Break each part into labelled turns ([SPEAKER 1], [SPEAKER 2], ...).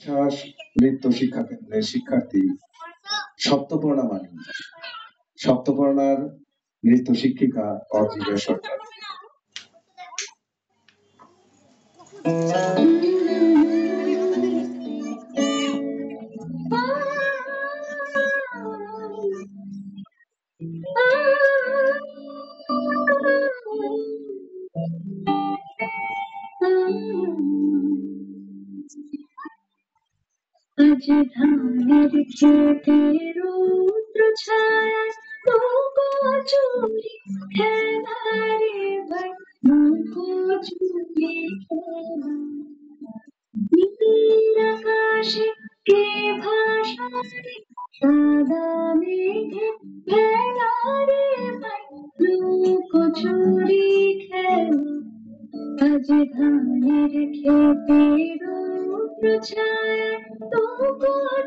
[SPEAKER 1] শ্বাস নৃত্য শিক্ষা কেন্দ্রের শিক্ষার্থী সপ্তপর্ণা মানি, সপ্তপর্ণার নৃত্য শিক্ষিকা অর্জিতা সরকার।
[SPEAKER 2] আজ ধানের খেতে রৌদ্র ছায় চুরি খেলারে ভাই চুরি খেলা নীল আকাশে কে ভাসারে সাদা মেঘে ভেলারে ভাই চুরি খেলা আজ ধানের খেতে রৌদ্র ছায়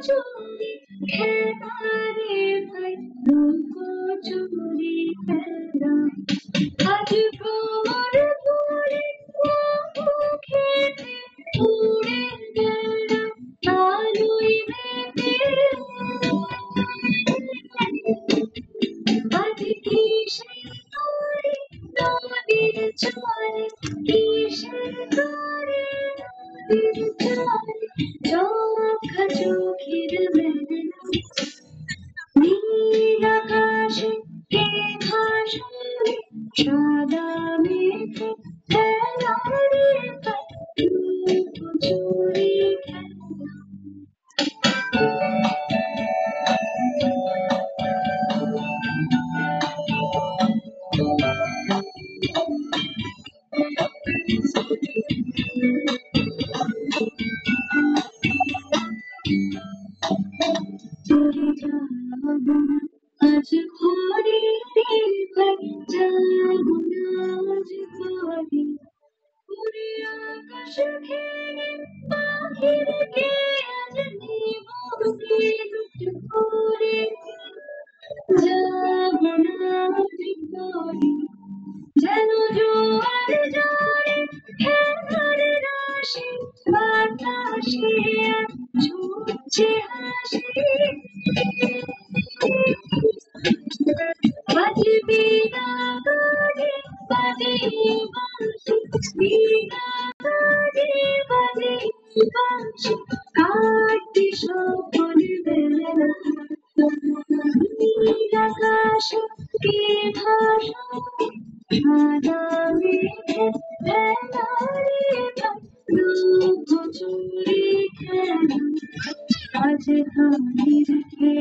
[SPEAKER 2] চুরি খেলারে ভাই চুরি খেলা আজ ভ্রমর ধরে খেতে উড়ে গেল আলোয় মেতে আজ কিসের তরে নদীর জলে কিসের তরে নদীর জলে চোখা চোখের মেলা নীল আকাশে কে ভাসারে সাদা মেঘে খেলারে চুরি খেলা চুরি যাব না আজ ঘরে ভাই যাব না আজ ঘরে উড়ে আকাশ ঘেরে পাখিরকে আজ নিব লুট করে যাব না আজ ঘরে যেন জোয়ার জোরে খেলার রাশি বাতাসে ছুটছে হাসি আজ বিনা গানে বাজে বাঁশি বিনা গানে বাজে বাঁশি কাটে সকল বেলা নীল আকাশে কে ভাসায় সাদা মেঘে ভেলারে চুরি খেলা আজ ধানের খেতে